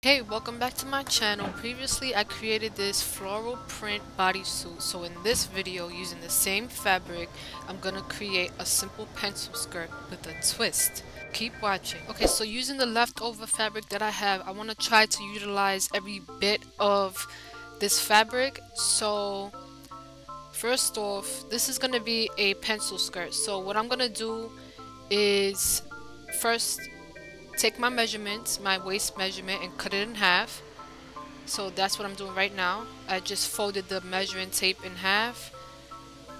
Hey, welcome back to my channel. Previously I created this floral print bodysuit, so in this video using the same fabric I'm gonna create a simple pencil skirt with a twist. Keep watching. Okay, so using the leftover fabric that I have, I want to try to utilize every bit of this fabric. So first off, this is gonna be a pencil skirt, so what I'm gonna do is first take my measurements, my waist measurement, and cut it in half. So that's what I'm doing right now. I just folded the measuring tape in half,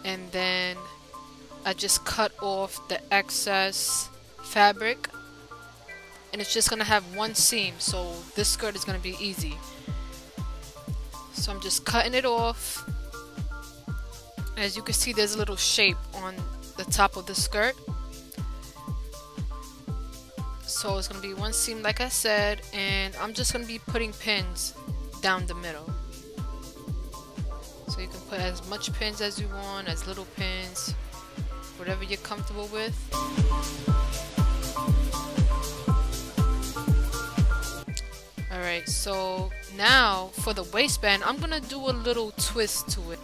and then I just cut off the excess fabric, and it's just gonna have one seam, so this skirt is gonna be easy. So I'm just cutting it off. As you can see, there's a little shape on the top of the skirt. So it's going to be one seam like I said, and I'm just going to be putting pins down the middle. So you can put as much pins as you want, as little pins, whatever you're comfortable with. Alright, so now for the waistband, I'm going to do a little twist to it.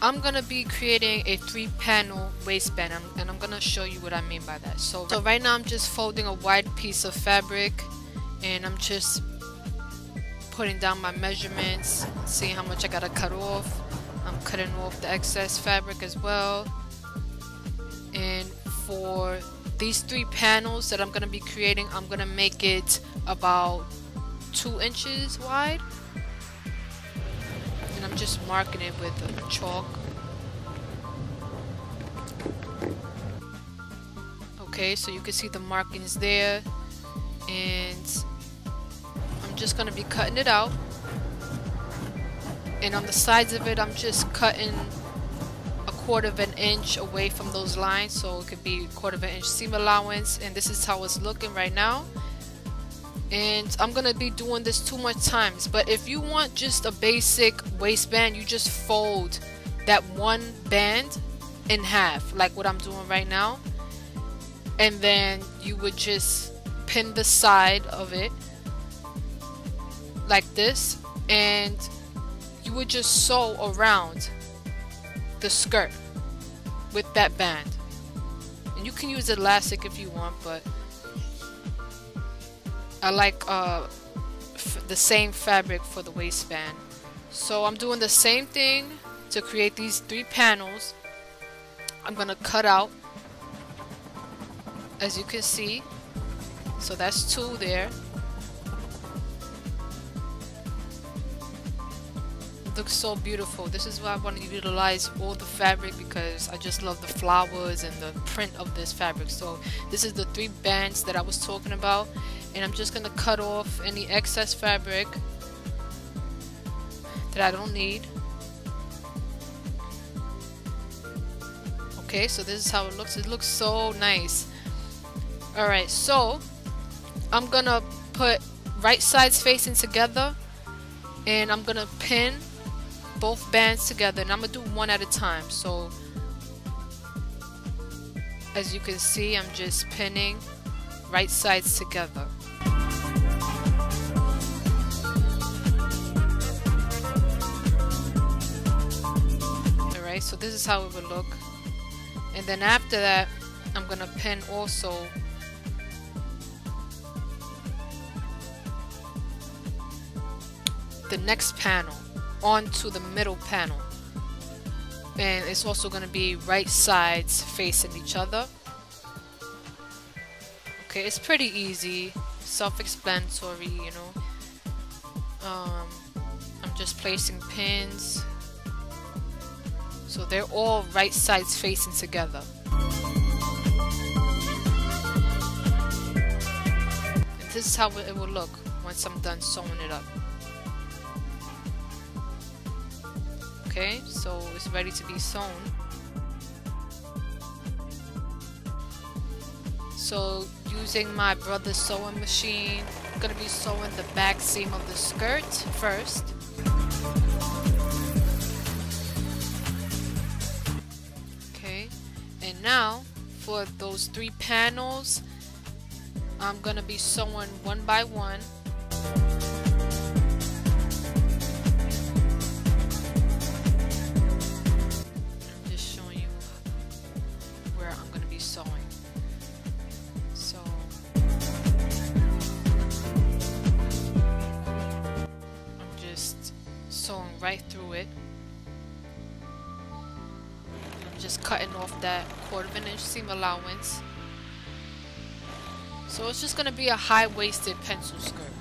I'm gonna be creating a 3-panel waistband, and I'm gonna show you what I mean by that. So right now I'm just folding a wide piece of fabric, and I'm just putting down my measurements, seeing how much I gotta cut off. I'm cutting off the excess fabric as well. And for these 3 panels that I'm gonna be creating, I'm gonna make it about 2 inches wide. And I'm just marking it with a chalk. Okay, so you can see the markings there, and I'm just gonna be cutting it out. And on the sides of it, I'm just cutting 1/4 of an inch away from those lines, so it could be 1/4 of an inch seam allowance. And this is how it's looking right now. And I'm gonna be doing this 2 more times, but if you want just a basic waistband, you just fold that one band in half like what I'm doing right now, and then you would just pin the side of it like this, and you would just sew around the skirt with that band. And you can use elastic if you want, but I like the same fabric for the waistband. So I'm doing the same thing to create these 3 panels. I'm gonna cut out, as you can see. So that's 2 there. It looks so beautiful. This is why I want to utilize all the fabric, because I just love the flowers and the print of this fabric. So this is the 3 bands that I was talking about. And I'm just gonna cut off any excess fabric that I don't need. Okay, so this is how it looks. It looks so nice. Alright, so I'm gonna put right sides facing together, and I'm gonna pin both bands together, and I'm gonna do one at a time. So as you can see, I'm just pinning right sides together. Alright, so this is how it would look. And then after that, I'm gonna pin also the next panel onto the middle panel. And it's also gonna be right sides facing each other. Okay, it's pretty easy, self-explanatory, you know. I'm just placing pins, so they're all right sides facing together. And this is how it will look once I'm done sewing it up. Okay, so it's ready to be sewn. So using my brother's sewing machine, I'm gonna be sewing the back seam of the skirt first. Okay, and now for those 3 panels, I'm gonna be sewing one by one. just cutting off that 1/4 inch seam allowance. So it's just gonna be a high-waisted pencil skirt.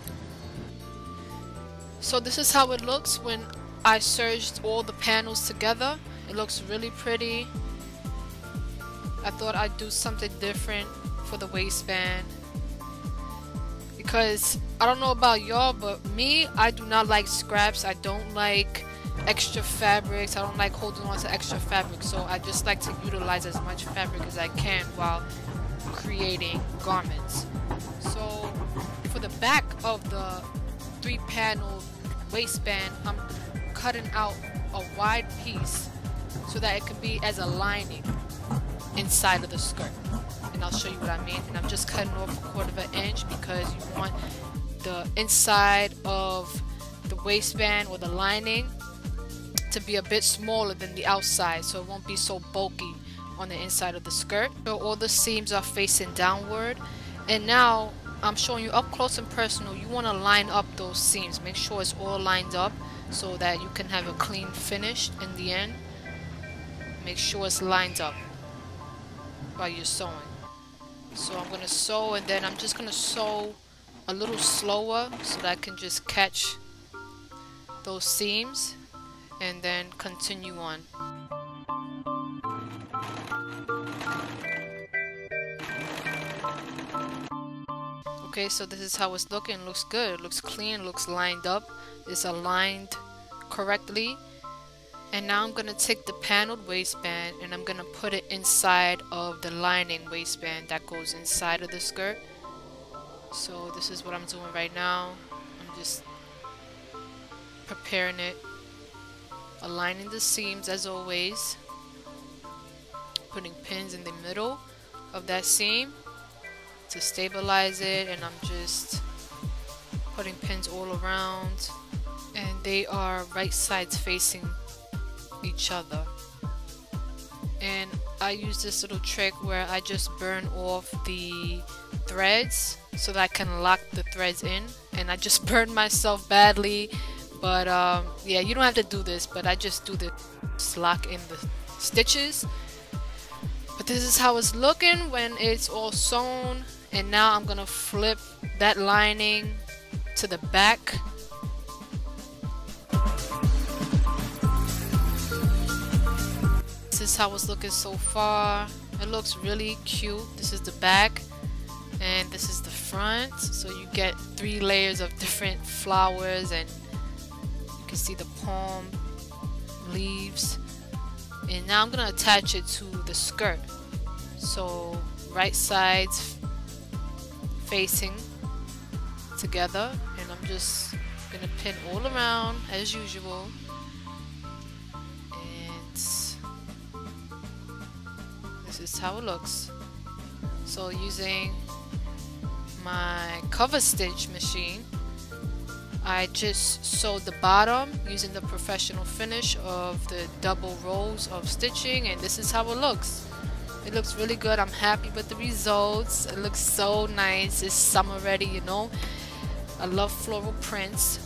So this is how it looks when I serged all the panels together. It looks really pretty. I thought I'd do something different for the waistband, because I don't know about y'all, but me, I do not like scraps. I don't like extra fabrics. I don't like holding on to extra fabric, so I just like to utilize as much fabric as I can while creating garments. So for the back of the 3-panel waistband, I'm cutting out a wide piece so that it can be as a lining inside of the skirt, and I'll show you what I mean. And I'm just cutting off a 1/4 inch because you want the inside of the waistband or the lining to be a bit smaller than the outside, so it won't be so bulky on the inside of the skirt. So all the seams are facing downward, and now I'm showing you up close and personal. You want to line up those seams, make sure it's all lined up so that you can have a clean finish in the end. Make sure it's lined up while you're sewing. So I'm gonna sew, and then I'm just gonna sew a little slower so that I can just catch those seams and then continue on. Okay, so this is how it's looking. It looks good. It looks clean. It looks lined up. It's aligned correctly. And now I'm going to take the paneled waistband and I'm going to put it inside of the lining waistband that goes inside of the skirt. So this is what I'm doing right now. I'm just preparing it, aligning the seams as always, putting pins in the middle of that seam to stabilize it, and I'm just putting pins all around, and they are right sides facing each other. And I use this little trick where I just burn off the threads so that I can lock the threads in, and I just burned myself badly, but yeah, you don't have to do this, but I just do the lock in the stitches. But this is how it's looking when it's all sewn. And now I'm gonna flip that lining to the back. This is how it's looking so far. It looks really cute. This is the back and this is the front. So you get 3 layers of different flowers, and you can see the palm leaves. And now I'm gonna attach it to the skirt. So right sides facing together, and I'm just gonna pin all around as usual, and this is how it looks. So using my cover stitch machine, I just sewed the bottom using the Professional Finish of the double rows of stitching, and this is how it looks. It looks really good. I'm happy with the results. It looks so nice. It's summer ready, you know. I love floral prints.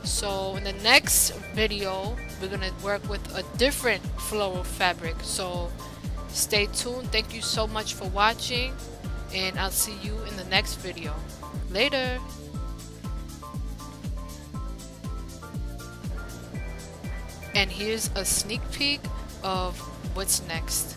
So in the next video, we're gonna work with a different floral fabric. So stay tuned. Thank you so much for watching, and I'll see you in the next video. Later. And here's a sneak peek of what's next.